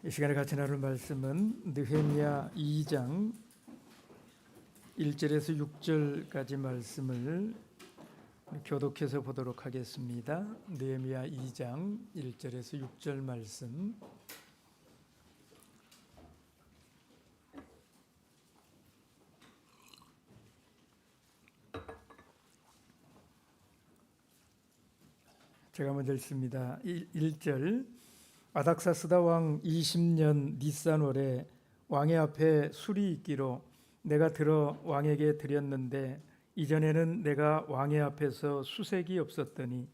이 시간에 같이 나눌 말씀은 느헤미야 2장 1절에서 6절까지 말씀을 교독해서 보도록 하겠습니다. 느헤미야 2장 1절에서 6절 말씀. 제가 먼저 읽습니다. 1절. 아닥사스다 왕 20년 니산월에 왕의 앞에 술이 있기로 내가 들어 왕에게 드렸는데 이전에는 내가 왕의 앞에서 수색이 없었더니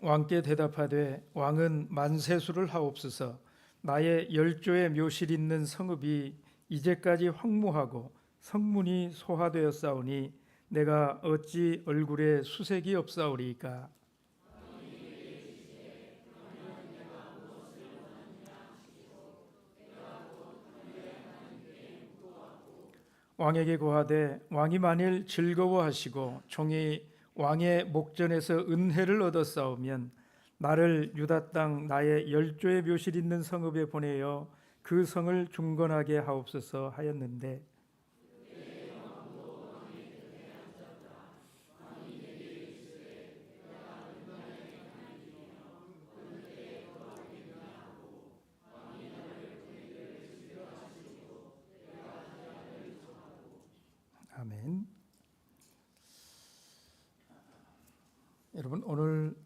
왕께 대답하되 왕은 만세수를 하옵소서. 나의 10조의 묘실 있는 성읍이 이제까지 황무하고 성문이 소화되었사오니 내가 어찌 얼굴에 수색이 없사오리까. 왕에게 고하되 왕이 만일 즐거워하시고 종이 왕의 목전에서 은혜를 얻었사오면 나를 유다 땅 나의 10조의 묘실 있는 성읍에 보내어 그 성을 중건하게 하옵소서 하였는데 아멘. 여러분, 오늘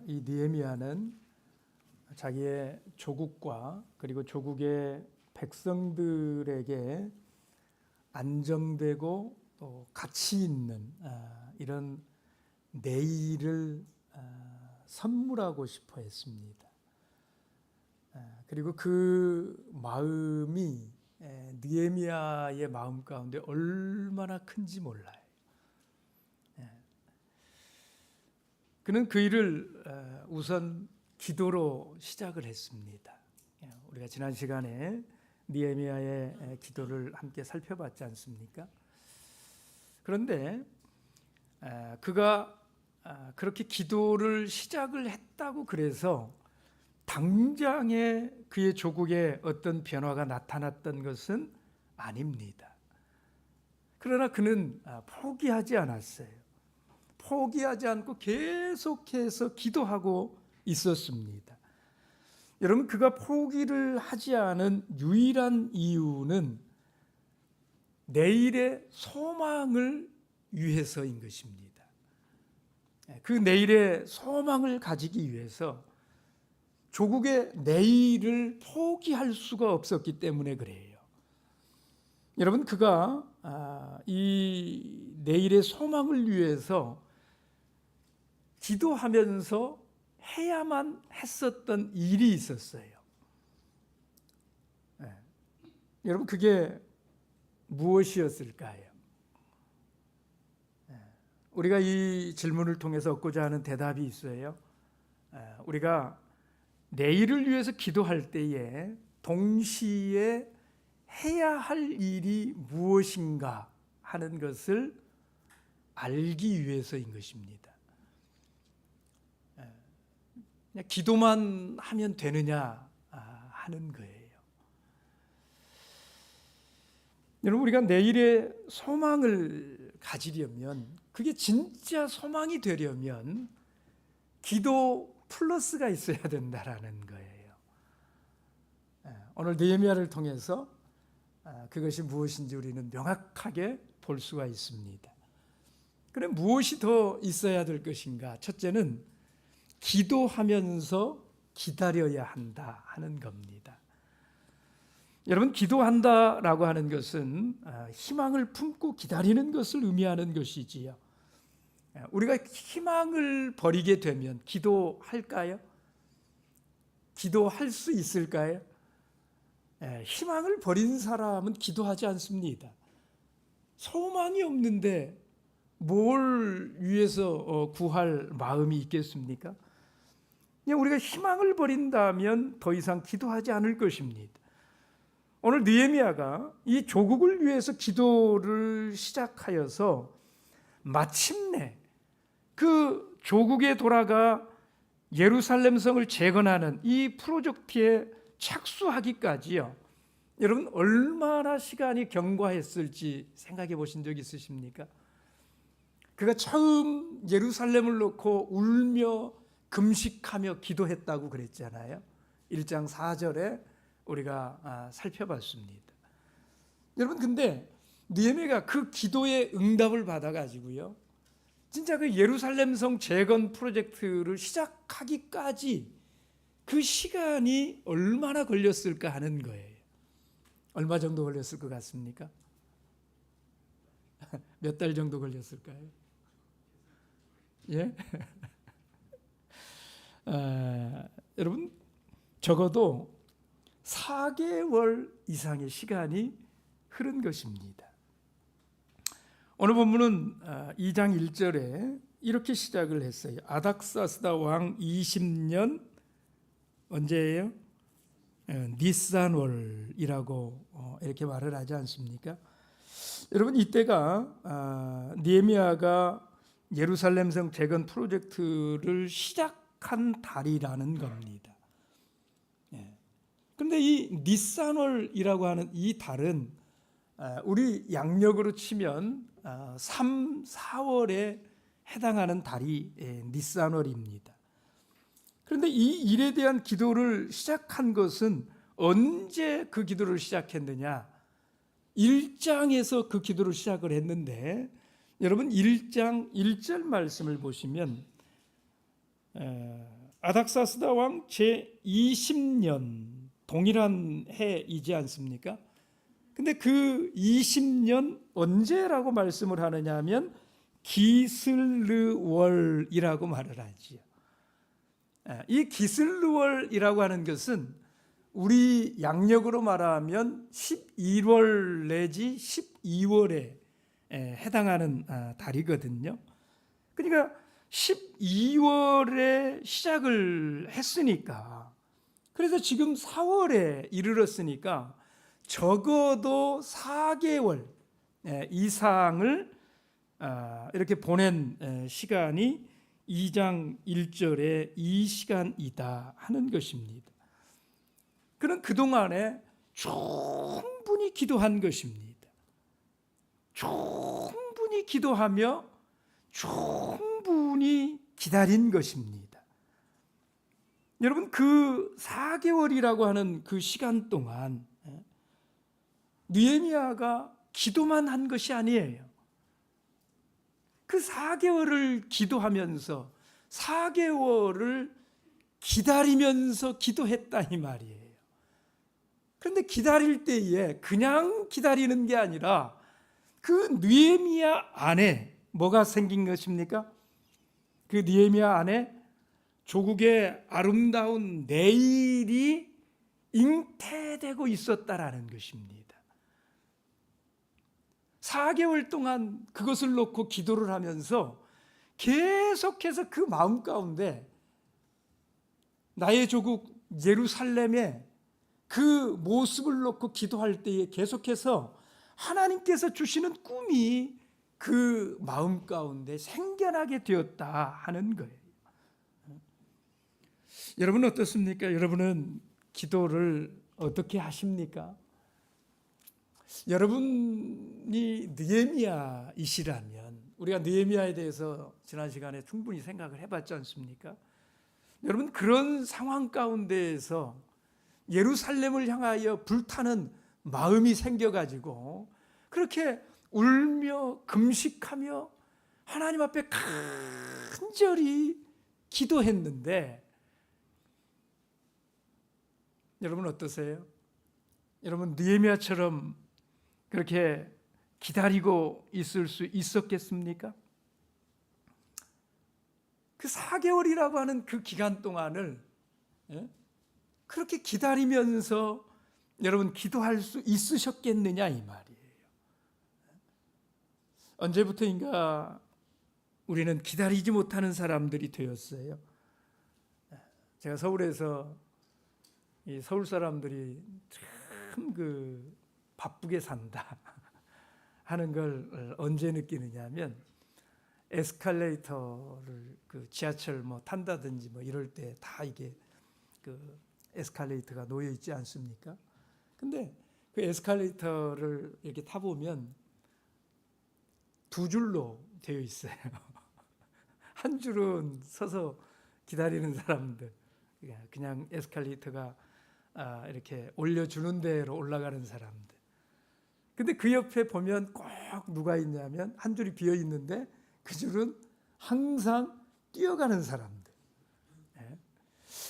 이 느헤미야는 자기의 조국과 그리고 조국의 백성들에게 안정되고 또 가치 있는 이런 내일을 선물하고 싶어 했습니다. 그리고 그 마음이 느헤미야의 마음 가운데 얼마나 큰지 몰라요. 그는 그 일을 우선 기도로 시작을 했습니다. 우리가 지난 시간에 느헤미야의 기도를 함께 살펴봤지 않습니까? 그런데 그가 그렇게 기도를 시작을 했다고 그래서 당장에 그의 조국에 어떤 변화가 나타났던 것은 아닙니다. 그러나 그는 포기하지 않았어요. 포기하지 않고 계속해서 기도하고 있었습니다. 여러분, 그가 포기를 하지 않은 유일한 이유는 내일의 소망을 위해서인 것입니다. 그 내일의 소망을 가지기 위해서 조국의 내일을 포기할 수가 없었기 때문에 그래요. 여러분, 그가 이 내일의 소망을 위해서 기도하면서 해야만 했었던 일이 있었어요. 여러분, 그게 무엇이었을까요? 우리가 이 질문을 통해서 얻고자 하는 대답이 있어요. 우리가 내일을 위해서 기도할 때에 동시에 해야 할 일이 무엇인가 하는 것을 알기 위해서인 것입니다. 그냥 기도만 하면 되느냐 하는 거예요. 여러분, 우리가 내일의 소망을 가지려면, 그게 진짜 소망이 되려면 기도 플러스가 있어야 된다라는 거예요. 오늘 느헤미야를 통해서 그것이 무엇인지 우리는 명확하게 볼 수가 있습니다. 그럼 무엇이 더 있어야 될 것인가? 첫째는 기도하면서 기다려야 한다 하는 겁니다. 여러분, 기도한다라고 하는 것은 희망을 품고 기다리는 것을 의미하는 것이지요. 우리가 희망을 버리게 되면 기도할까요? 기도할 수 있을까요? 희망을 버린 사람은 기도하지 않습니다. 소망이 없는데 뭘 위해서 구할 마음이 있겠습니까? 우리가 희망을 버린다면 더 이상 기도하지 않을 것입니다. 오늘 느헤미야가 이 조국을 위해서 기도를 시작하여서 마침내 그 조국에 돌아가 예루살렘 성을 재건하는 이 프로젝트에 착수하기까지요, 여러분 얼마나 시간이 경과했을지 생각해 보신 적 있으십니까? 그가 처음 예루살렘을 놓고 울며 금식하며 기도했다고 그랬잖아요. 1장 4절에 우리가 살펴봤습니다. 여러분, 근데 느헤미야가 그 기도의 응답을 받아가지고요, 진짜 그 예루살렘 성 재건 프로젝트를 시작하기까지 그 시간이 얼마나 걸렸을까 하는 거예요. 얼마 정도 걸렸을 것 같습니까? 몇 달 정도 걸렸을까요? 예? 여러분, 적어도 4개월 이상의 시간이 흐른 것입니다. 오늘 본문은 2장 1절에 이렇게 시작을 했어요. 아닥사스다 왕 20년 언제예요? 니산월이라고 이렇게 말을 하지 않습니까? 여러분, 이때가 느헤미야가 예루살렘 성 재건 프로젝트를 시작한 달이라는 겁니다. 그런데 이 니산월이라고 하는 이 달은 우리 양력으로 치면 3, 4월에 해당하는 달이 니산월입니다. 그런데 이 일에 대한 기도를 시작한 것은 언제 그 기도를 시작했느냐? 1장에서 그 기도를 시작을 했는데, 여러분 1장 1절 말씀을 보시면 아닥사스다 왕 제20년 동일한 해이지 않습니까? 근데 그 20년 언제라고 말씀을 하느냐 하면 기슬르월이라고 말을 하지요. 이 기슬르월이라고 하는 것은 우리 양력으로 말하면 11월 내지 12월에 해당하는 달이거든요. 그러니까 12월에 시작을 했으니까, 그래서 지금 4월에 이르렀으니까 적어도 4개월 이상을 이렇게 보낸 시간이 2장 1절에 이 시간이다 하는 것입니다. 그는 그동안에 충분히 기도한 것입니다. 충분히 기도하며 충분히 기다린 것입니다. 여러분, 그 4개월이라고 하는 그 시간 동안 느헤미야가 기도만 한 것이 아니에요. 그 4개월을 기도하면서 4개월을 기다리면서 기도했다 이 말이에요. 그런데 기다릴 때에 그냥 기다리는 게 아니라 그 느헤미야 안에 뭐가 생긴 것입니까? 그 느헤미야 안에 조국의 아름다운 내일이 잉태되고 있었다라는 것입니다. 4개월 동안 그것을 놓고 기도를 하면서 계속해서 그 마음 가운데 나의 조국 예루살렘의 그 모습을 놓고 기도할 때에 계속해서 하나님께서 주시는 꿈이 그 마음 가운데 생겨나게 되었다 하는 거예요. 여러분 어떻습니까? 여러분은 기도를 어떻게 하십니까? 여러분이 느헤미야이시라면, 우리가 느헤미야에 대해서 지난 시간에 충분히 생각을 해봤지 않습니까? 여러분, 그런 상황 가운데에서 예루살렘을 향하여 불타는 마음이 생겨가지고 그렇게 울며 금식하며 하나님 앞에 간절히 기도했는데, 여러분 어떠세요? 여러분 느헤미야처럼 그렇게 기다리고 있을 수 있었겠습니까? 그 4개월이라고 하는 그 기간 동안을 그렇게 기다리면서 여러분 기도할 수 있으셨겠느냐 이 말이에요. 언제부터인가 우리는 기다리지 못하는 사람들이 되었어요. 제가 서울에서 이 서울 사람들이 참 바쁘게 산다 하는 걸 언제 느끼느냐면, 에스컬레이터를 지하철 탄다든지 이럴 때 다 이게 에스컬레이터가 놓여 있지 않습니까? 근데 그 에스컬레이터를 이렇게 타보면 두 줄로 되어 있어요. 한 줄은 서서 기다리는 사람들, 그냥 에스컬레이터가 이렇게 올려주는 대로 올라가는 사람들. 근데 그 옆에 보면 꼭 누가 있냐면 한 줄이 비어 있는데 그 줄은 항상 뛰어가는 사람들.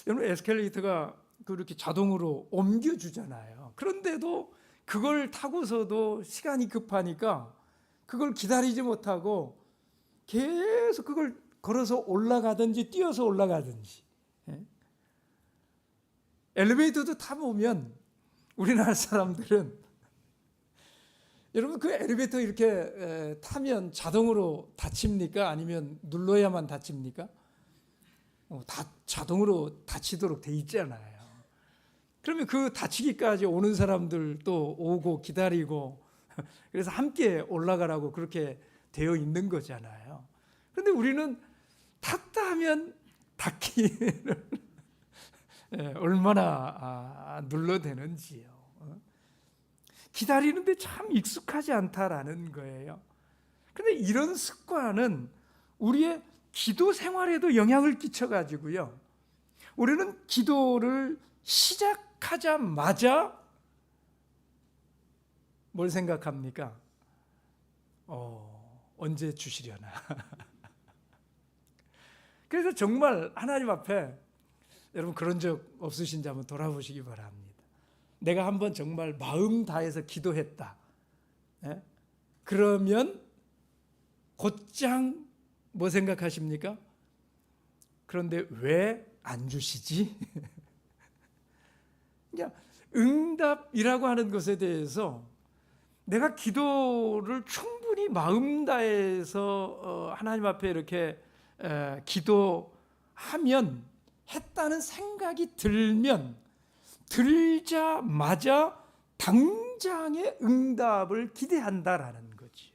여러분, 에스컬레이터가 그렇게 자동으로 옮겨주잖아요. 그런데도 그걸 타고서도 시간이 급하니까 그걸 기다리지 못하고 계속 그걸 걸어서 올라가든지 뛰어서 올라가든지. 엘리베이터도 타보면 우리나라 사람들은, 여러분, 그 엘리베이터 이렇게 타면 자동으로 닫힙니까? 아니면 눌러야만 닫힙니까? 다 자동으로 닫히도록 돼 있잖아요. 그러면 그 닫히기까지 오는 사람들도 오고 기다리고, 그래서 함께 올라가라고 그렇게 되어 있는 거잖아요. 그런데 우리는 탔다 하면 닫기를 얼마나 눌러대는지요. 기다리는데 참 익숙하지 않다라는 거예요. 그런데 이런 습관은 우리의 기도 생활에도 영향을 끼쳐가지고요, 우리는 기도를 시작하자마자 뭘 생각합니까? 언제 주시려나. 그래서 정말 하나님 앞에, 여러분 그런 적 없으신지 한번 돌아보시기 바랍니다. 내가 한번 정말 마음 다해서 기도했다. 그러면 곧장 뭐 생각하십니까? 그런데 왜 안 주시지? 그러니까 응답이라고 하는 것에 대해서 내가 기도를 충분히 마음 다해서 하나님 앞에 이렇게 기도하면, 했다는 생각이 들자마자 당장의 응답을 기대한다라는 거지요.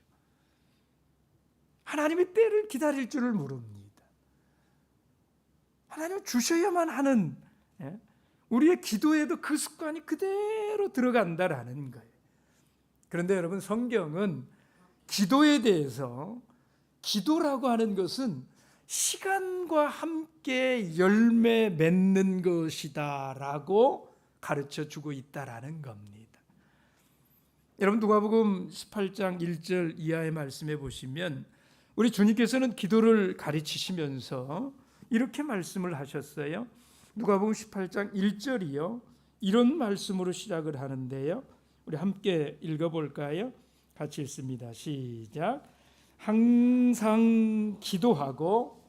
하나님의 때를 기다릴 줄을 모릅니다. 하나님은 주셔야만 하는, 우리의 기도에도 그 습관이 그대로 들어간다라는 거예요. 그런데 여러분, 성경은 기도에 대해서, 기도라고 하는 것은 시간과 함께 열매 맺는 것이다라고 가르쳐 주고 있다라는 겁니다. 여러분, 누가복음 18장 1절 이하의 말씀에 보시면 우리 주님께서는 기도를 가르치시면서 이렇게 말씀을 하셨어요. 누가복음 18장 1절이요, 이런 말씀으로 시작을 하는데요, 우리 함께 읽어볼까요? 같이 읽습니다. 시작. 항상 기도하고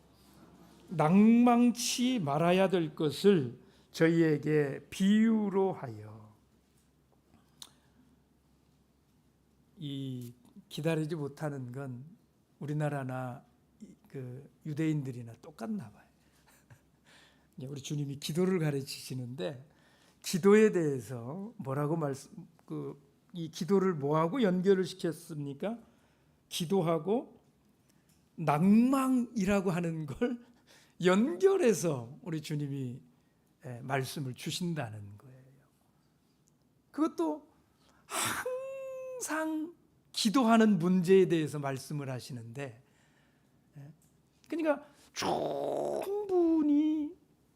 낭망치 말아야 될 것을 저희에게 비유로 하여. 이 기다리지 못하는 건 우리나라나 유대인들이나 똑같나 봐요. 우리 주님이 기도를 가르치시는데, 기도에 대해서 뭐라고 이 기도를 뭐하고 연결을 시켰습니까? 기도하고 낭망이라고 하는 걸 연결해서 우리 주님이 말씀을 주신다는 거예요. 그것도 항상 기도하는 문제에 대해서 말씀을 하시는데, 그러니까 충분히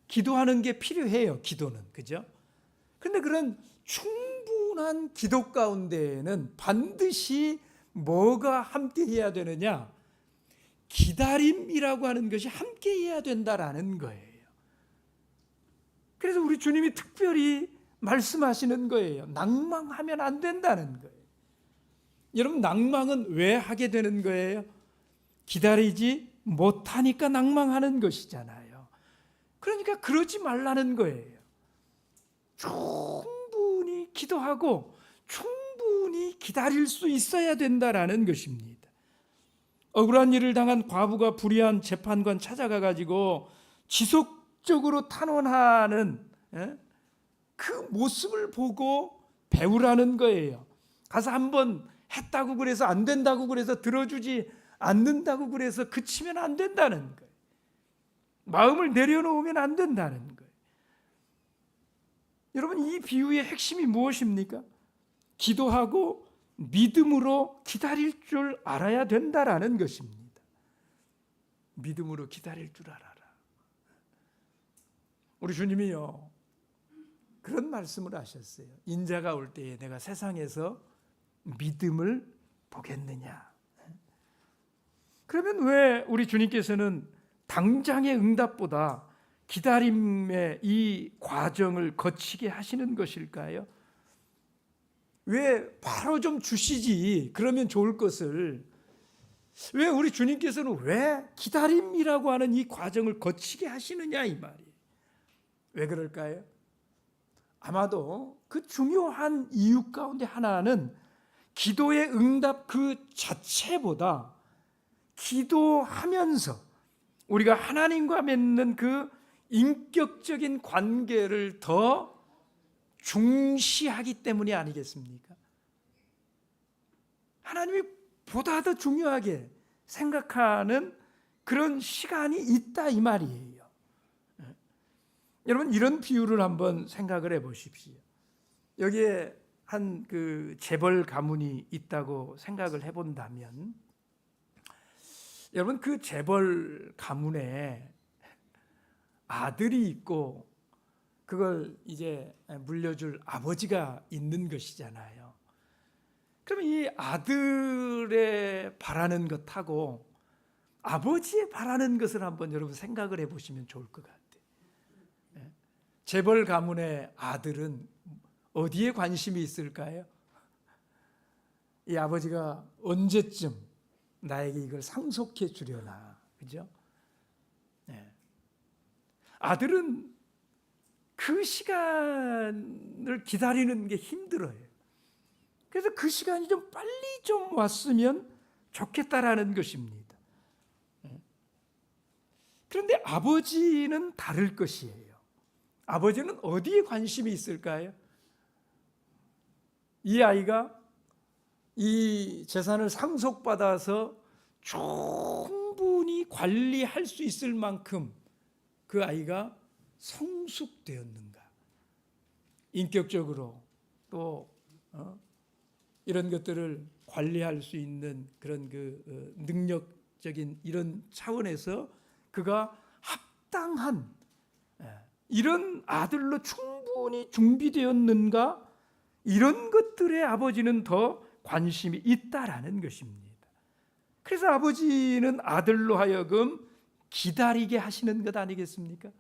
기도하는 게 필요해요, 기도는. 그죠? 그런데 그런 충분한 기도 가운데에는 반드시 뭐가 함께 해야 되느냐? 기다림이라고 하는 것이 함께 해야 된다라는 거예요. 그래서 우리 주님이 특별히 말씀하시는 거예요. 낭망하면 안 된다는 거예요. 여러분, 낭망은 왜 하게 되는 거예요? 기다리지 못하니까 낭망하는 것이잖아요. 그러니까 그러지 말라는 거예요. 충분히 기도하고 충분히 기다릴 수 있어야 된다라는 것입니다. 억울한 일을 당한 과부가 불의한 재판관 찾아가 가지고 지속적으로 탄원하는 그 모습을 보고 배우라는 거예요. 가서 한번 했다고 그래서 안 된다고 그래서 들어주지 않는다고 그래서 그치면 안 된다는 거예요. 마음을 내려놓으면 안 된다는 거예요. 여러분, 이 비유의 핵심이 무엇입니까? 기도하고 믿음으로 기다릴 줄 알아야 된다라는 것입니다. 믿음으로 기다릴 줄 알아라. 우리 주님이요, 그런 말씀을 하셨어요. 인자가 올 때에 내가 세상에서 믿음을 보겠느냐. 그러면 왜 우리 주님께서는 당장의 응답보다 기다림의 이 과정을 거치게 하시는 것일까요? 왜 바로 좀 주시지 그러면 좋을 것을, 왜 우리 주님께서는 왜 기다림이라고 하는 이 과정을 거치게 하시느냐 이 말이에요. 왜 그럴까요? 아마도 그 중요한 이유 가운데 하나는 기도의 응답 그 자체보다 기도하면서 우리가 하나님과 맺는 그 인격적인 관계를 더 중시하기 때문이 아니겠습니까? 하나님이 보다 더 중요하게 생각하는 그런 시간이 있다 이 말이에요. 여러분, 이런 비유를 한번 생각을 해 보십시오. 여기에 한 그 재벌 가문이 있다고 생각을 해 본다면, 여러분, 그 재벌 가문에 아들이 있고 그걸 이제 물려줄 아버지가 있는 것이잖아요. 그러면 이 아들의 바라는 것하고 아버지의 바라는 것을 한번 여러분 생각을 해 보시면 좋을 것 같아요. 재벌 가문의 아들은 어디에 관심이 있을까요? 이 아버지가 언제쯤 나에게 이걸 상속해 주려나, 그죠? 아들은 그 시간을 기다리는 게 힘들어요. 그래서 그 시간이 좀 빨리 좀 왔으면 좋겠다라는 것입니다. 그런데 아버지는 다를 것이에요. 아버지는 어디에 관심이 있을까요? 이 아이가 이 재산을 상속받아서 충분히 관리할 수 있을 만큼 그 아이가 성숙되었는가, 인격적으로 또 이런 것들을 관리할 수 있는 그런 그 능력적인 이런 차원에서 그가 합당한 이런 아들로 충분히 준비되었는가, 이런 것들에 아버지는 더 관심이 있다라는 것입니다. 그래서 아버지는 아들로 하여금 기다리게 하시는 것 아니겠습니까?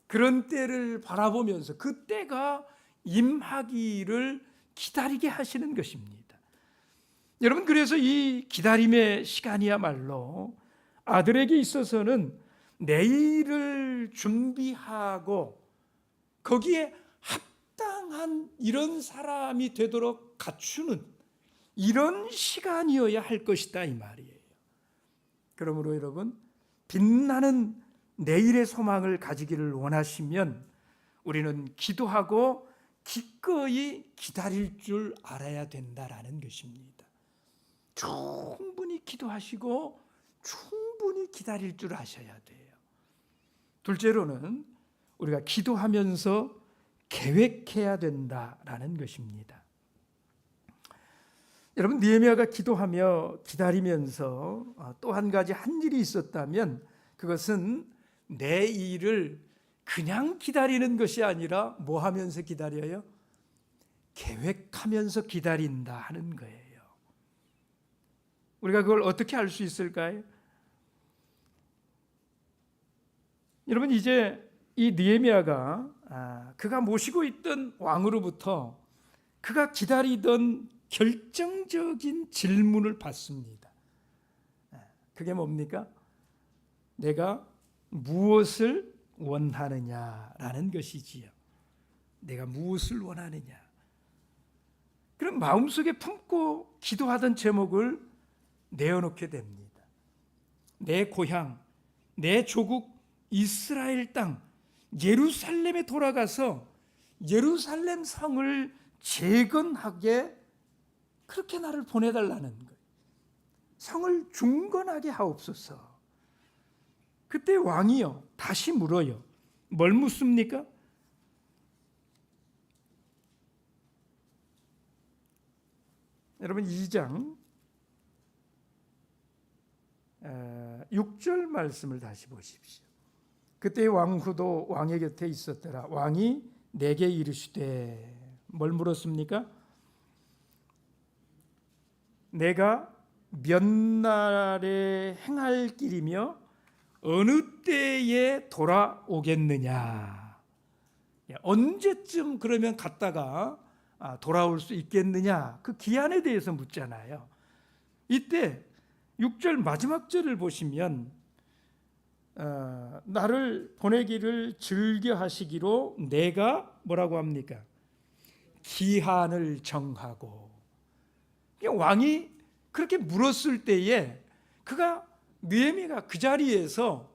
그런 때를 바라보면서 그 때가 임하기를 기다리게 하시는 것입니다. 여러분, 그래서 이 기다림의 시간이야말로 아들에게 있어서는 내일을 준비하고 거기에 합당한 이런 사람이 되도록 갖추는 이런 시간이어야 할 것이다 이 말이에요. 그러므로 여러분, 빛나는 내일의 소망을 가지기를 원하시면 우리는 기도하고 기꺼이 기다릴 줄 알아야 된다라는 것입니다. 충분히 기도하시고 충분히 기다릴 줄 아셔야 돼요. 둘째로는 우리가 기도하면서 계획해야 된다라는 것입니다. 여러분, 느헤미야가 기도하며 기다리면서 또 한 가지 한 일이 있었다면 그것은 내 일을 그냥 기다리는 것이 아니라 뭐 하면서 기다려요? 계획하면서 기다린다 하는 거예요. 우리가 그걸 어떻게 알 수 있을까요? 여러분, 이제 이 느헤미야가 그가 모시고 있던 왕으로부터 그가 기다리던 결정적인 질문을 받습니다. 그게 뭡니까? 내가 무엇을 원하느냐라는 것이지요. 내가 무엇을 원하느냐. 그럼 마음속에 품고 기도하던 제목을 내어놓게 됩니다. 내 고향, 내 조국 이스라엘 땅 예루살렘에 돌아가서 예루살렘 성을 재건하게 그렇게 나를 보내달라는 거예요. 성을 중건하게 하옵소서. 그때 왕이요 다시 물어요. 뭘 묻습니까? 여러분 2장 6절 말씀을 다시 보십시오. 그때 왕후도 왕의 곁에 있었더라. 왕이 내게 이르시되 뭘 물었습니까? 내가 몇 날에 행할 길이며 어느 때에 돌아오겠느냐. 언제쯤 그러면 갔다가 돌아올 수 있겠느냐. 그 기한에 대해서 묻잖아요. 이때 6절 마지막 절을 보시면 나를 보내기를 즐겨하시기로 내가 뭐라고 합니까? 기한을 정하고. 왕이 그렇게 물었을 때에 그가 느헤미야가 그 자리에서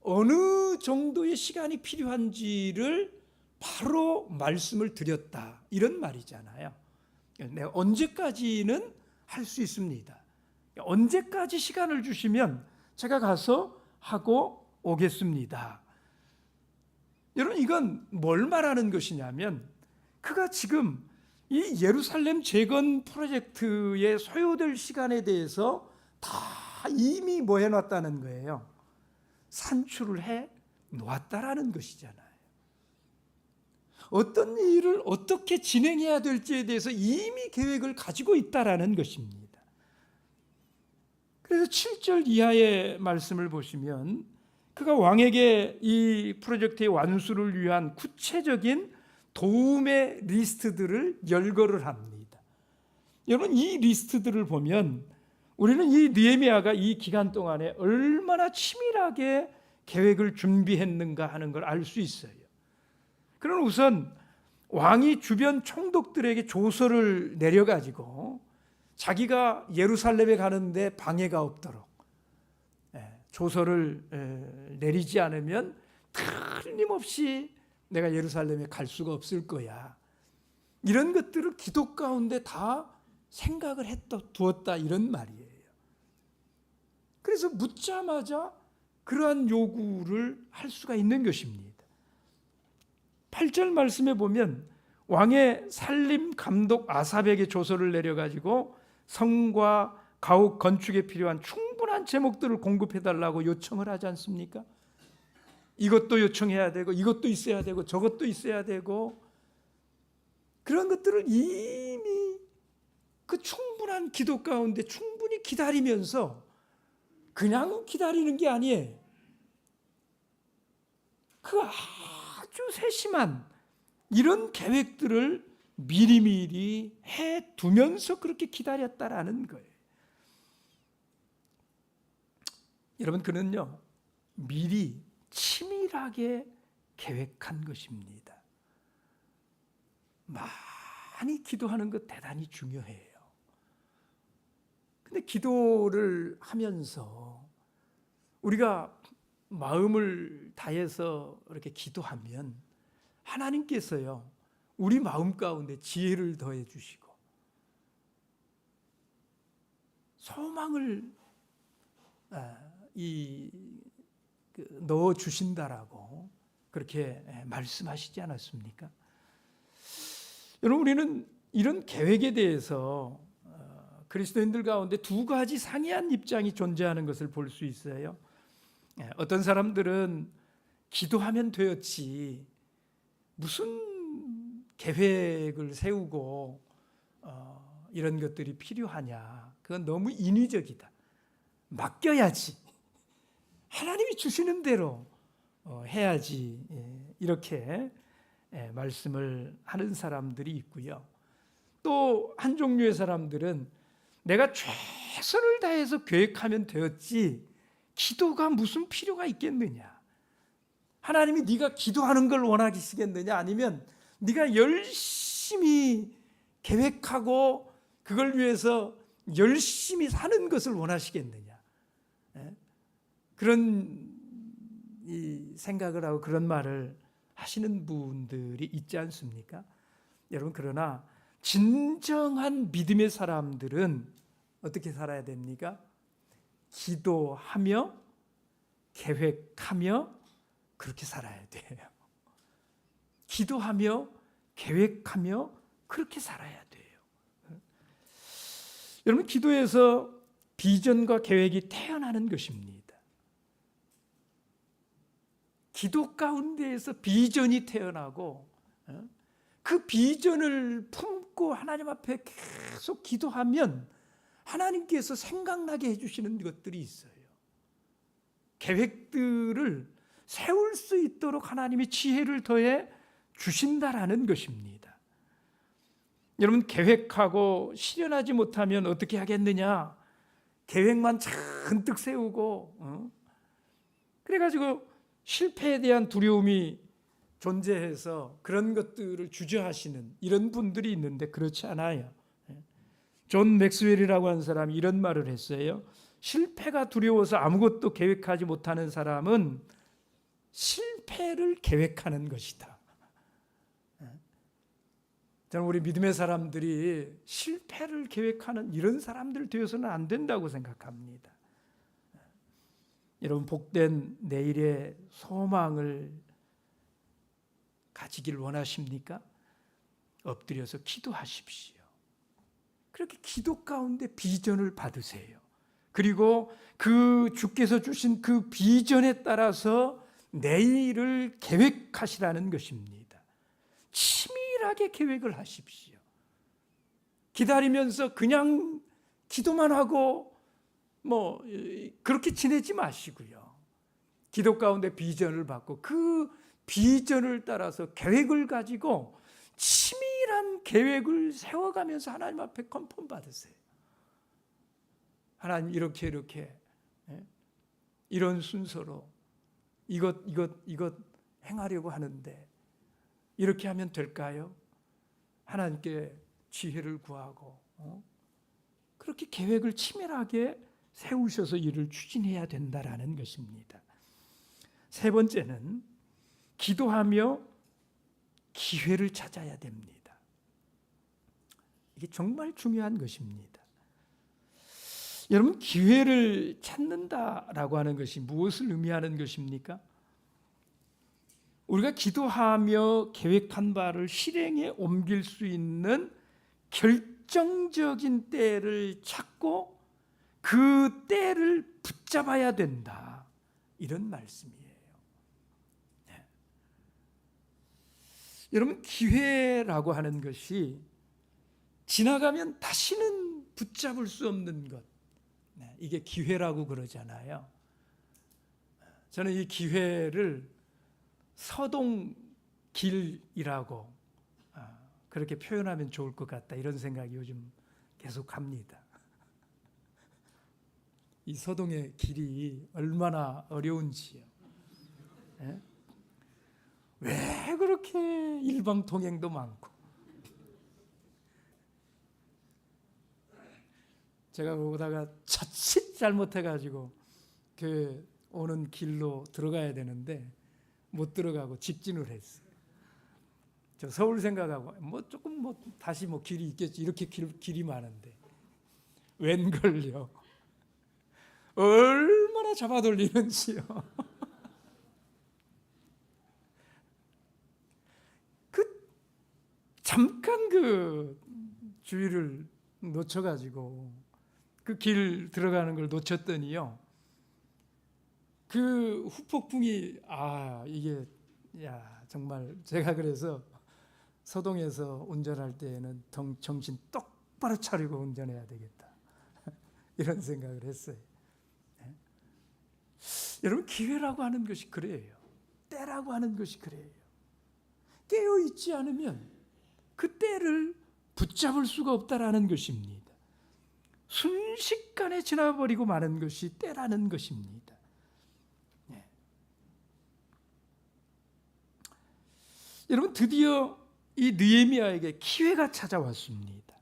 어느 정도의 시간이 필요한지를 바로 말씀을 드렸다, 이런 말이잖아요. 내가 언제까지는 할 수 있습니다. 언제까지 시간을 주시면 제가 가서 하고 오겠습니다. 여러분, 이건 뭘 말하는 것이냐면 그가 지금 이 예루살렘 재건 프로젝트에 소요될 시간에 대해서 다 이미 뭐 해놨다는 거예요. 산출을 해 놓았다라는 것이잖아요. 어떤 일을 어떻게 진행해야 될지에 대해서 이미 계획을 가지고 있다라는 것입니다. 그래서 7절 이하의 말씀을 보시면 그가 왕에게 이 프로젝트의 완수를 위한 구체적인 도움의 리스트들을 열거를 합니다. 여러분, 이 리스트들을 보면 우리는 이 느헤미야가 이 기간 동안에 얼마나 치밀하게 계획을 준비했는가 하는 걸 알 수 있어요. 그럼 우선 왕이 주변 총독들에게 조서를 내려가지고 자기가 예루살렘에 가는데 방해가 없도록 조서를 내리지 않으면 틀림없이 내가 예루살렘에 갈 수가 없을 거야. 이런 것들을 기도 가운데 다 생각을 두었다, 이런 말이에요. 그래서 묻자마자 그러한 요구를 할 수가 있는 것입니다. 8절 말씀에 보면 왕의 살림 감독 아삽에게 조서를 내려가지고 성과 가옥 건축에 필요한 충분한 제목들을 공급해달라고 요청을 하지 않습니까? 이것도 요청해야 되고 이것도 있어야 되고 저것도 있어야 되고, 그런 것들을 이미 그 충분한 기도 가운데 충분히 기다리면서 그냥 기다리는 게 아니에요. 그 아주 세심한 이런 계획들을 미리미리 해두면서 그렇게 기다렸다라는 거예요. 여러분, 그는요 미리 치밀하게 계획한 것입니다. 많이 기도하는 것 대단히 중요해요. 근데 기도를 하면서 우리가 마음을 다해서 이렇게 기도하면 하나님께서요 우리 마음 가운데 지혜를 더해 주시고 소망을 넣어 주신다라고 그렇게 말씀하시지 않았습니까? 여러분, 우리는 이런 계획에 대해서 그리스도인들 가운데 두 가지 상이한 입장이 존재하는 것을 볼 수 있어요. 어떤 사람들은 기도하면 되었지 무슨 계획을 세우고 이런 것들이 필요하냐, 그건 너무 인위적이다, 맡겨야지, 하나님이 주시는 대로 해야지, 이렇게 말씀을 하는 사람들이 있고요. 또 한 종류의 사람들은 내가 최선을 다해서 계획하면 되었지 기도가 무슨 필요가 있겠느냐, 하나님이 네가 기도하는 걸 원하시겠느냐, 아니면 네가 열심히 계획하고 그걸 위해서 열심히 사는 것을 원하시겠느냐, 그런 생각을 하고 그런 말을 하시는 분들이 있지 않습니까? 여러분, 그러나 진정한 믿음의 사람들은 어떻게 살아야 됩니까? 기도하며 계획하며 그렇게 살아야 돼요. 기도하며 계획하며 그렇게 살아야 돼요. 여러분, 기도에서 비전과 계획이 태어나는 것입니다. 기도 가운데에서 비전이 태어나고 그 비전을 품고 하나님 앞에 계속 기도하면 하나님께서 생각나게 해주시는 것들이 있어요. 계획들을 세울 수 있도록 하나님이 지혜를 더해 주신다라는 것입니다. 여러분, 계획하고 실현하지 못하면 어떻게 하겠느냐? 계획만 잔뜩 세우고 그래가지고 실패에 대한 두려움이 존재해서 그런 것들을 주저하시는 이런 분들이 있는데 그렇지 않아요. 존 맥스웰이라고 하는 사람이 이런 말을 했어요. 실패가 두려워서 아무것도 계획하지 못하는 사람은 실패를 계획하는 것이다. 저는 우리 믿음의 사람들이 실패를 계획하는 이런 사람들 되어서는 안 된다고 생각합니다. 여러분, 복된 내일의 소망을 가지길 원하십니까? 엎드려서 기도하십시오. 그렇게 기도 가운데 비전을 받으세요. 그리고 그 주께서 주신 그 비전에 따라서 내일을 계획하시라는 것입니다. 치밀하게 계획을 하십시오. 기다리면서 그냥 기도만 하고 그렇게 지내지 마시고요. 기도 가운데 비전을 받고 그 비전을 따라서 계획을 가지고 치밀한 계획을 세워가면서 하나님 앞에 컨펌 받으세요. 하나님, 이렇게 이런 순서로 이것 행하려고 하는데 이렇게 하면 될까요? 하나님께 지혜를 구하고 그렇게 계획을 치밀하게 세우셔서 일을 추진해야 된다라는 것입니다. 세 번째는 기도하며 기회를 찾아야 됩니다. 이게 정말 중요한 것입니다. 여러분, 기회를 찾는다라고 하는 것이 무엇을 의미하는 것입니까? 우리가 기도하며 계획한 바를 실행에 옮길 수 있는 결정적인 때를 찾고 그 때를 붙잡아야 된다, 이런 말씀이에요. 네. 여러분, 기회라고 하는 것이 지나가면 다시는 붙잡을 수 없는 것, 이게 기회라고 그러잖아요. 저는 이 기회를 서동길이라고 그렇게 표현하면 좋을 것 같다, 이런 생각이 요즘 계속 합니다. 이 서동의 길이 얼마나 어려운지요. 왜 그렇게 일방통행도 많고, 제가 오다가 자칫 잘못해가지고 그 오는 길로 들어가야 되는데 못 들어가고 직진을 했어요. 저 서울 생각하고 조금 다시 길이 있겠지, 이렇게 길이 많은데 웬걸요, 얼마나 잡아 돌리는지요. 잠깐 그 주의를 놓쳐가지고 그 길 들어가는 걸 놓쳤더니요, 그 후폭풍이 이게 정말 제가 그래서 서동에서 운전할 때에는 정신 똑바로 차리고 운전해야 되겠다, 이런 생각을 했어요. 여러분, 기회라고 하는 것이 그래요. 때라고 하는 것이 그래요. 깨어있지 않으면 그 때를 붙잡을 수가 없다라는 것입니다. 순식간에 지나버리고 마는 것이 때라는 것입니다. 여러분, 드디어 이 느헤미야에게 기회가 찾아왔습니다.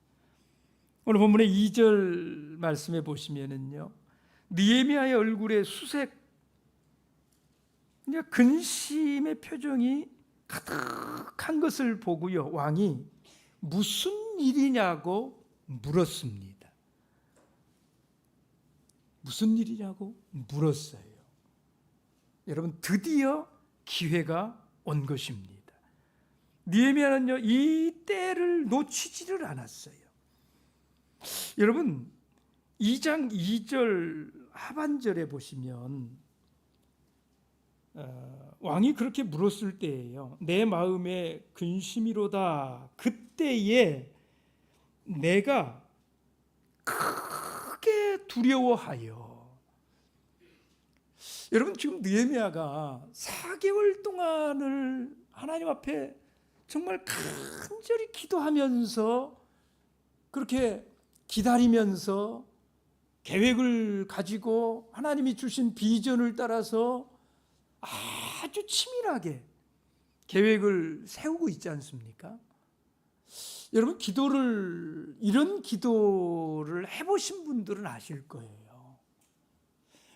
오늘 본문의 2절 말씀에 보시면은요, 느헤미야의 얼굴에 수색, 근심의 표정이 가득한 것을 보고요, 왕이 무슨 일이냐고 물었습니다. 무슨 일이냐고 물었어요. 여러분, 드디어 기회가 온 것입니다. 느헤미야는요, 이 때를 놓치지를 않았어요. 여러분, 2장 2절 하반절에 보시면 왕이 그렇게 물었을 때예요. 내 마음에 근심이로다. 그때에 내가 크게 두려워하여. 여러분, 지금 느헤미야가 4개월 동안을 하나님 앞에 정말 간절히 기도하면서 그렇게 기다리면서 계획을 가지고 하나님이 주신 비전을 따라서 아주 치밀하게 계획을 세우고 있지 않습니까? 여러분, 이런 기도를 해보신 분들은 아실 거예요.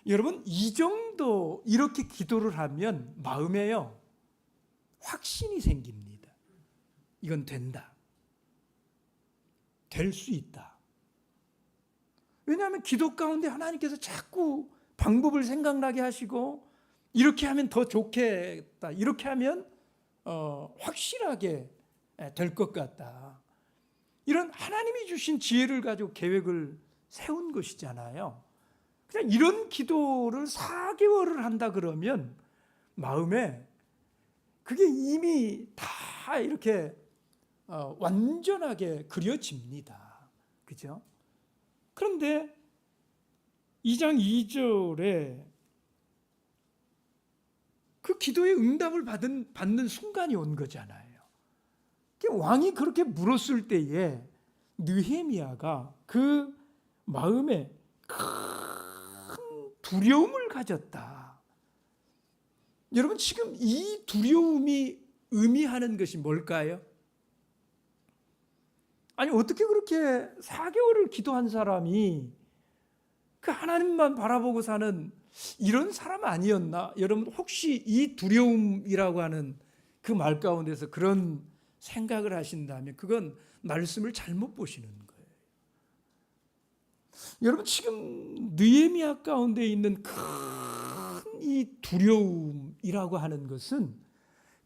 여러분, 이 정도 이렇게 기도를 하면 마음에요, 확신이 생깁니다. 이건 된다. 될 수 있다. 왜냐하면 기도 가운데 하나님께서 자꾸 방법을 생각나게 하시고, 이렇게 하면 더 좋겠다, 이렇게 하면 확실하게 될 것 같다, 이런 하나님이 주신 지혜를 가지고 계획을 세운 것이잖아요. 그냥 이런 기도를 4개월을 한다 그러면 마음에 그게 이미 다 이렇게 완전하게 그려집니다. 그죠? 그런데 2장 2절에 그 기도의 응답을 받는 순간이 온 거잖아요. 왕이 그렇게 물었을 때에 느헤미야가 그 마음에 큰 두려움을 가졌다. 여러분, 지금 이 두려움이 의미하는 것이 뭘까요? 아니, 어떻게 그렇게 4개월을 기도한 사람이 그 하나님만 바라보고 사는 이런 사람 아니었나? 여러분, 혹시 이 두려움이라고 하는 그 말 가운데서 그런 생각을 하신다면 그건 말씀을 잘못 보시는 거예요. 여러분, 지금 느헤미야 가운데 있는 큰 이 두려움이라고 하는 것은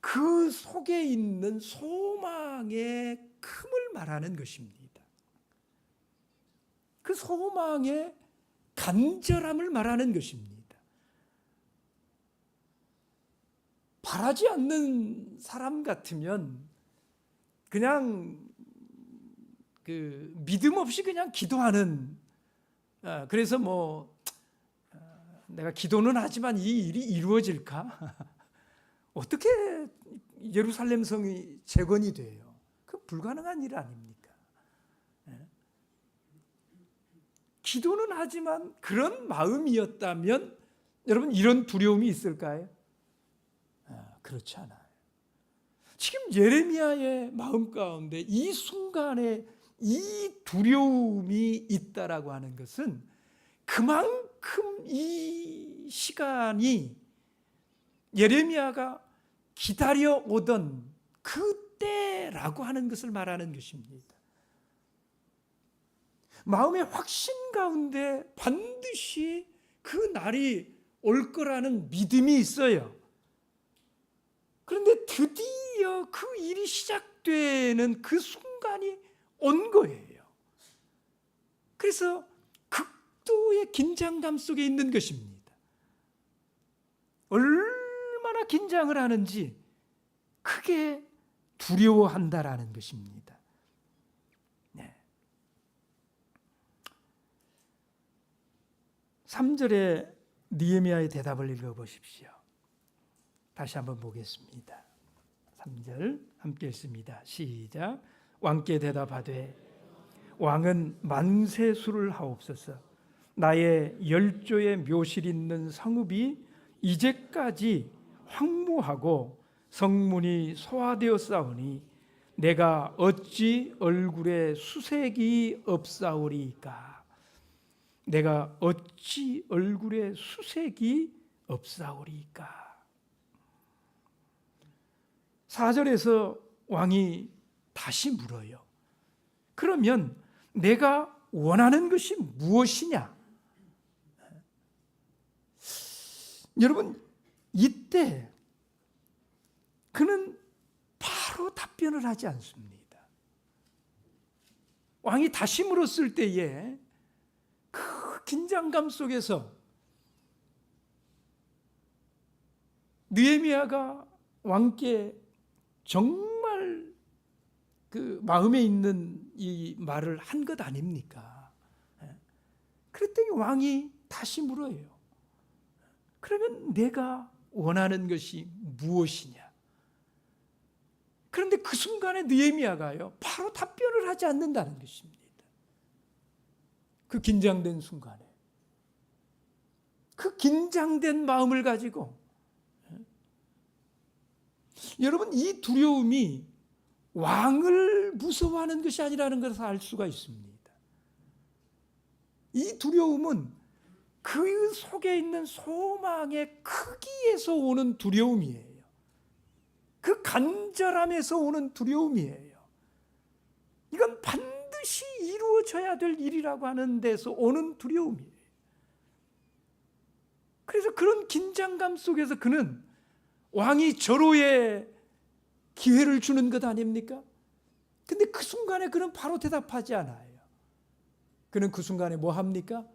그 속에 있는 소망의 큼을 말하는 것입니다. 그 소망의 간절함을 말하는 것입니다. 바라지 않는 사람 같으면 그냥 그 믿음 없이 그냥 기도하는, 그래서 내가 기도는 하지만 이 일이 이루어질까? 어떻게 예루살렘 성이 재건이 돼요? 그 불가능한 일 아닙니까? 기도는 하지만 그런 마음이었다면 여러분, 이런 두려움이 있을까요? 그렇지 않아요. 지금 예레미야의 마음 가운데 이 순간에 이 두려움이 있다라고 하는 것은 그만큼 이 시간이 예레미야가 기다려 오던 그때라고 하는 것을 말하는 것입니다. 마음의 확신 가운데 반드시 그 날이 올 거라는 믿음이 있어요. 그런데 드디어 그 일이 시작되는 그 순간이 온 거예요. 그래서 극도의 긴장감 속에 있는 것입니다. 얼마나 긴장을 하는지 크게 두려워한다라는 것입니다. 네. 3절에 느헤미야의 대답을 읽어보십시오. 다시 한번 보겠습니다. 3절 함께 읽습니다. 시작. 왕께 대답하되 왕은 만세 수를 하옵소서. 나의 10조의 묘실 있는 성읍이 이제까지 황무하고 성문이 소화되었사오니 내가 어찌 얼굴에 수색이 없사오리까? 내가 어찌 얼굴에 수색이 없사오리까? 4절에서 왕이 다시 물어요. 그러면 내가 원하는 것이 무엇이냐? 여러분, 이때 그는 바로 답변을 하지 않습니다. 왕이 다시 물었을 때에 그 긴장감 속에서 느헤미야가 왕께 정말 그 마음에 있는 이 말을 한 것 아닙니까? 그랬더니 왕이 다시 물어요. 그러면 내가 원하는 것이 무엇이냐? 그런데 그 순간에 느헤미야가요, 바로 답변을 하지 않는다는 것입니다. 그 긴장된 순간에, 그 긴장된 마음을 가지고, 여러분, 이 두려움이 왕을 무서워하는 것이 아니라는 것을 알 수가 있습니다. 이 두려움은 그 속에 있는 소망의 크기에서 오는 두려움이에요. 그 간절함에서 오는 두려움이에요. 이건 반드시 이루어져야 될 일이라고 하는 데서 오는 두려움이에요. 그래서 그런 긴장감 속에서 그는 왕이 절호의 기회를 주는 것 아닙니까? 근데 그 순간에 그는 바로 대답하지 않아요. 그는 그 순간에 뭐 합니까?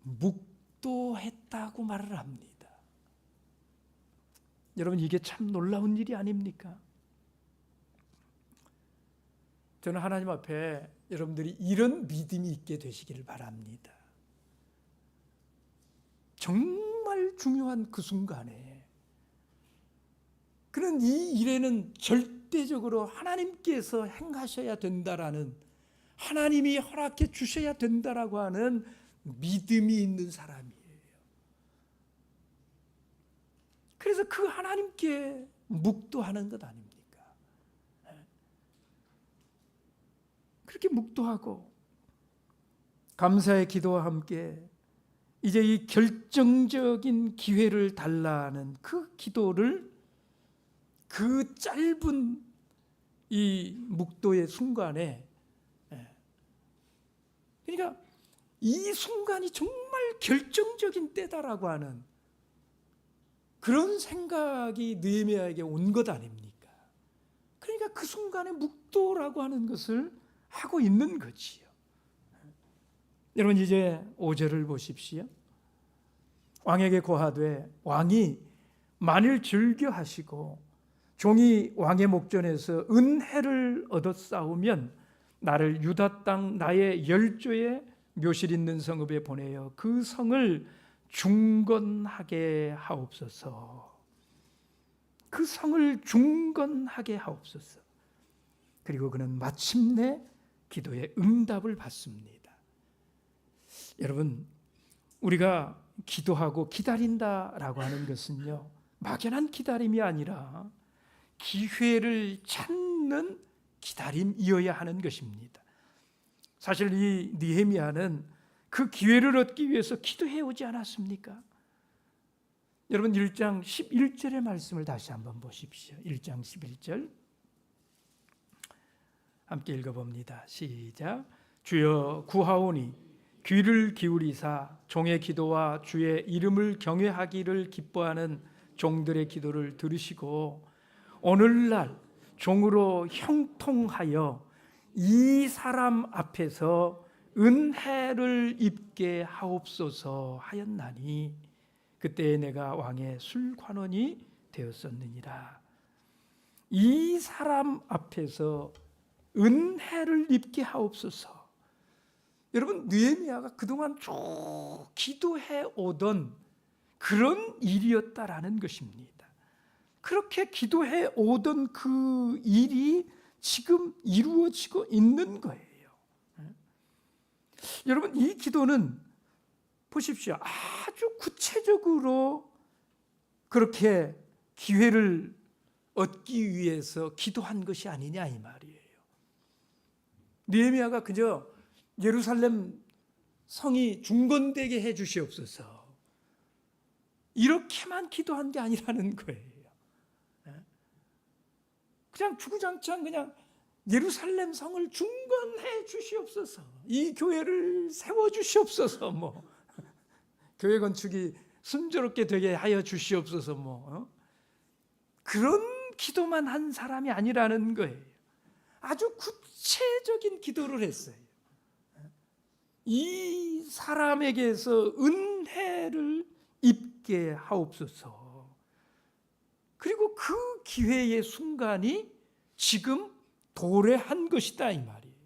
묵도했다고 말을 합니다. 여러분, 이게 참 놀라운 일이 아닙니까? 저는 하나님 앞에 여러분들이 이런 믿음이 있게 되시기를 바랍니다. 정말 중요한 그 순간에 그는 이 일에는 절대적으로 하나님께서 행하셔야 된다라는, 하나님이 허락해 주셔야 된다라고 하는 믿음이 있는 사람이에요. 그래서 그 하나님께 묵도하는 것 아닙니까? 그렇게 묵도하고 감사의 기도와 함께 이제 이 결정적인 기회를 달라는 그 기도를 그 짧은 이 묵도의 순간에, 그러니까 이 순간이 정말 결정적인 때다라고 하는 그런 생각이 느헤미야에게 온 것 아닙니까? 그러니까 그 순간에 묵도라고 하는 것을 하고 있는 거지요. 여러분, 이제 5절을 보십시오. 왕에게 고하되 왕이 만일 즐겨하시고 종이 왕의 목전에서 은혜를 얻었사오면 나를 유다 땅 나의 열조의 묘실 있는 성읍에 보내어 그 성을 중건하게 하옵소서. 그 성을 중건하게 하옵소서. 그리고 그는 마침내 기도의 응답을 받습니다. 여러분, 우리가 기도하고 기다린다라고 하는 것은요, 막연한 기다림이 아니라 기회를 찾는 기다림이어야 하는 것입니다. 사실 이 느헤미야는 그 기회를 얻기 위해서 기도해 오지 않았습니까? 여러분, 1장 11절의 말씀을 다시 한번 보십시오. 1장 11절 함께 읽어봅니다. 시작. 주여 구하오니 귀를 기울이사 종의 기도와 주의 이름을 경외하기를 기뻐하는 종들의 기도를 들으시고 오늘날 종으로 형통하여 이 사람 앞에서 은혜를 입게 하옵소서 하였나니 그때에 내가 왕의 술관원이 되었었느니라. 이 사람 앞에서 은혜를 입게 하옵소서. 여러분, 느헤미야가 그동안 쭉 기도해 오던 그런 일이었다라는 것입니다. 그렇게 기도해 오던 그 일이 지금 이루어지고 있는 거예요. 여러분, 이 기도는 보십시오. 아주 구체적으로 그렇게 기회를 얻기 위해서 기도한 것이 아니냐 이 말이에요. 느헤미야가 그저 예루살렘 성이 중건되게 해 주시옵소서 이렇게만 기도한 게 아니라는 거예요. 그냥 주구장창 그냥 예루살렘 성을 중건해 주시옵소서, 이 교회를 세워 주시옵소서, 교회 건축이 순조롭게 되게 하여 주시옵소서, 그런 기도만 한 사람이 아니라는 거예요. 아주 구체적인 기도를 했어요. 이 사람에게서 은혜를 입게 하옵소서. 그리고 그 기회의 순간이 지금 도래한 것이다, 이 말이에요.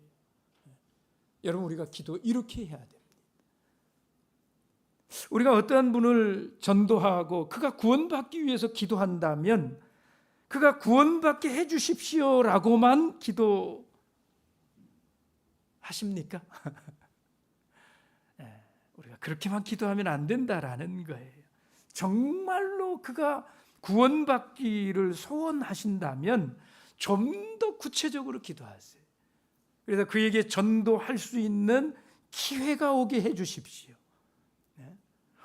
여러분, 우리가 기도 이렇게 해야 됩니다. 우리가 어떠한 분을 전도하고 그가 구원받기 위해서 기도한다면 그가 구원받게 해 주십시오라고만 기도하십니까? 우리가 그렇게만 기도하면 안 된다라는 거예요. 정말로 그가 구원받기를 소원하신다면 좀 더 구체적으로 기도하세요. 그래서 그에게 전도할 수 있는 기회가 오게 해 주십시오.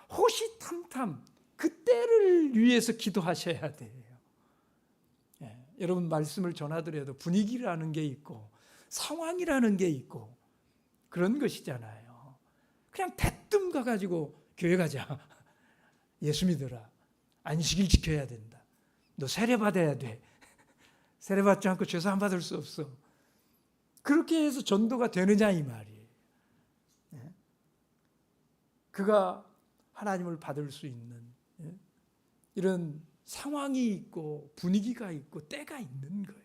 호시탐탐 그 때를 위해서 기도하셔야 돼요. 여러분, 말씀을 전하더라도 분위기라는 게 있고 상황이라는 게 있고 그런 것이잖아요. 그냥 대뜸 가가지고 교회 가자, 예수 믿어라, 안식일 지켜야 된다, 너 세례 받아야 돼, 세례 받지 않고 죄 사함 받을 수 없어, 그렇게 해서 전도가 되느냐 이 말이에요. 그가 하나님을 받을 수 있는 이런 상황이 있고 분위기가 있고 때가 있는 거예요.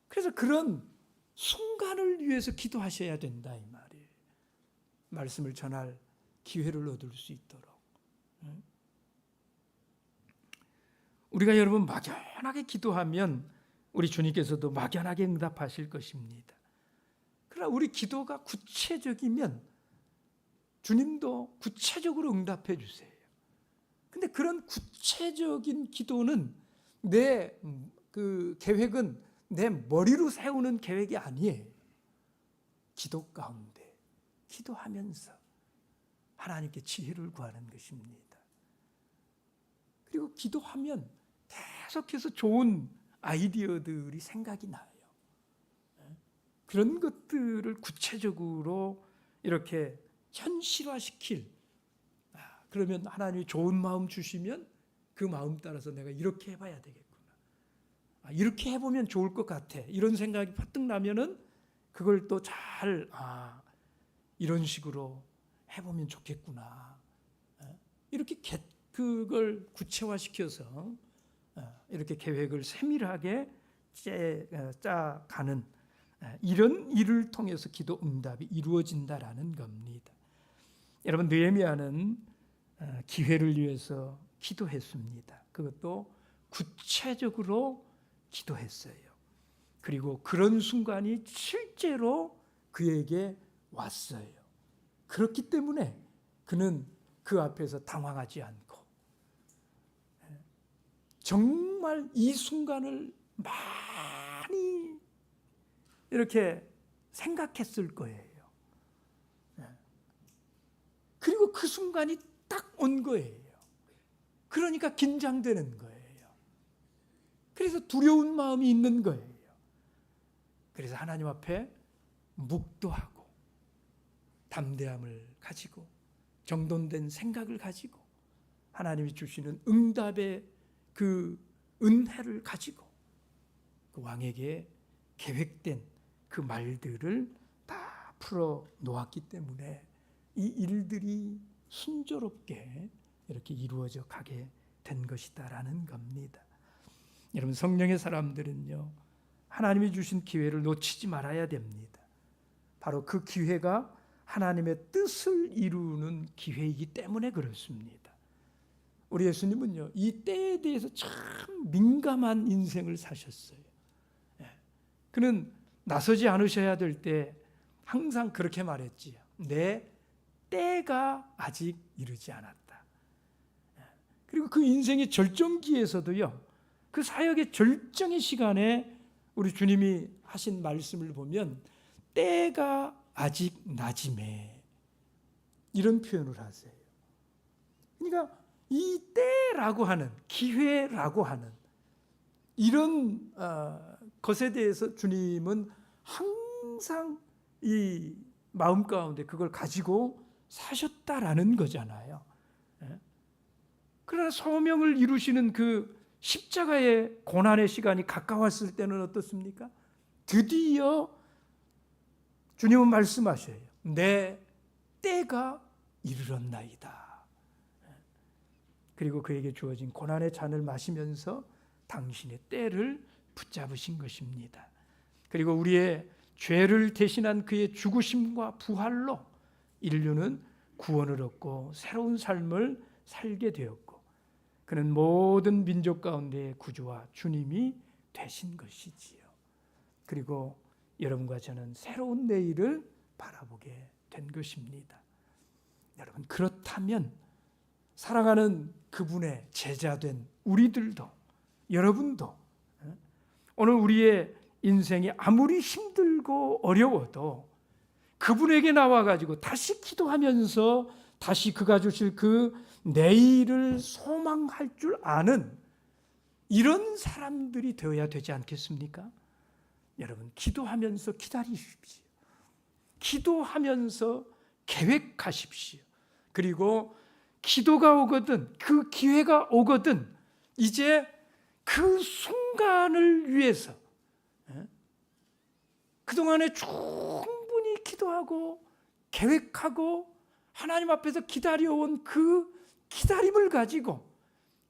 그래서 그런 순간을 위해서 기도하셔야 된다 이 말이에요. 말씀을 전할 기회를 얻을 수 있도록. 우리가 여러분 막연하게 기도하면 우리 주님께서도 막연하게 응답하실 것입니다. 그러나 우리 기도가 구체적이면 주님도 구체적으로 응답해 주세요. 근데 그런 구체적인 기도는 내 그 계획은 내 머리로 세우는 계획이 아니에요. 기도 가운데 기도하면서 하나님께 지혜를 구하는 것입니다. 그리고 기도하면 계속해서 좋은 아이디어들이 생각이 나요. 그런 것들을 구체적으로 이렇게 현실화시킬, 그러면 하나님이 좋은 마음 주시면 그 마음 따라서 내가 이렇게 해봐야 되겠구나, 이렇게 해보면 좋을 것 같아, 이런 생각이 퍼뜩 나면은 그걸 또 잘 이런 식으로 해보면 좋겠구나, 이렇게 그걸 구체화시켜서 이렇게 계획을 세밀하게 짜가는 이런 일을 통해서 기도 응답이 이루어진다라는 겁니다. 여러분, 느헤미야는 기회를 위해서 기도했습니다. 그것도 구체적으로 기도했어요. 그리고 그런 순간이 실제로 그에게 왔어요. 그렇기 때문에 그는 그 앞에서 당황하지 않고 정말 이 순간을 많이 이렇게 생각했을 거예요. 그리고 그 순간이 딱 온 거예요. 그러니까 긴장되는 거예요. 그래서 두려운 마음이 있는 거예요. 그래서 하나님 앞에 묵도하고 담대함을 가지고 정돈된 생각을 가지고 하나님이 주시는 응답의 그 은혜를 가지고 그 왕에게 계획된 그 말들을 다 풀어 놓았기 때문에 이 일들이 순조롭게 이렇게 이루어져 가게 된 것이다라는 겁니다. 여러분, 성령의 사람들은요, 하나님이 주신 기회를 놓치지 말아야 됩니다. 바로 그 기회가 하나님의 뜻을 이루는 기회이기 때문에 그렇습니다. 우리 예수님은요, 이 때에 대해서 참 민감한 인생을 사셨어요. 그는 나서지 않으셔야 될 때 항상 그렇게 말했지요. 내 때가 아직 이르지 않았다. 그리고 그 인생의 절정기에서도요, 그 사역의 절정의 시간에 우리 주님이 하신 말씀을 보면 때가 아직 낮음에, 이런 표현을 하세요. 그러니까 이 때라고 하는, 기회라고 하는 이런 것에 대해서 주님은 항상 이 마음 가운데 그걸 가지고 사셨다라는 거잖아요. 그러나 소명을 이루시는 그 십자가의 고난의 시간이 가까웠을 때는 어떻습니까? 드디어 주님은 말씀하셔요. 내 때가 이르렀나이다. 그리고 그에게 주어진 고난의 잔을 마시면서 당신의 때를 붙잡으신 것입니다. 그리고 우리의 죄를 대신한 그의 죽으심과 부활로 인류는 구원을 얻고 새로운 삶을 살게 되었고, 그는 모든 민족 가운데의 구주와 주님이 되신 것이지요. 그리고 여러분과 저는 새로운 내일을 바라보게 된 것입니다. 여러분, 그렇다면 사랑하는 그분의 제자된 우리들도, 여러분도 오늘 우리의 인생이 아무리 힘들고 어려워도 그분에게 나와가지고 다시 기도하면서 다시 그가 주실 그 내일을 소망할 줄 아는 이런 사람들이 되어야 되지 않겠습니까? 여러분, 기도하면서 기다리십시오. 기도하면서 계획하십시오. 그리고 기도가 오거든, 그 기회가 오거든, 이제 그 순간을 위해서 그동안에 충분히 기도하고 계획하고 하나님 앞에서 기다려온 그 기다림을 가지고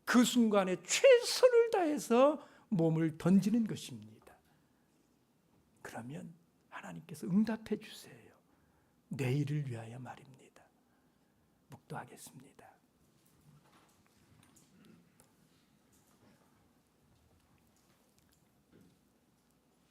그 순간에 최선을 다해서 몸을 던지는 것입니다. 그러면 하나님께서 응답해 주세요. 내일을 위하여 말입니다. 묵도하겠습니다.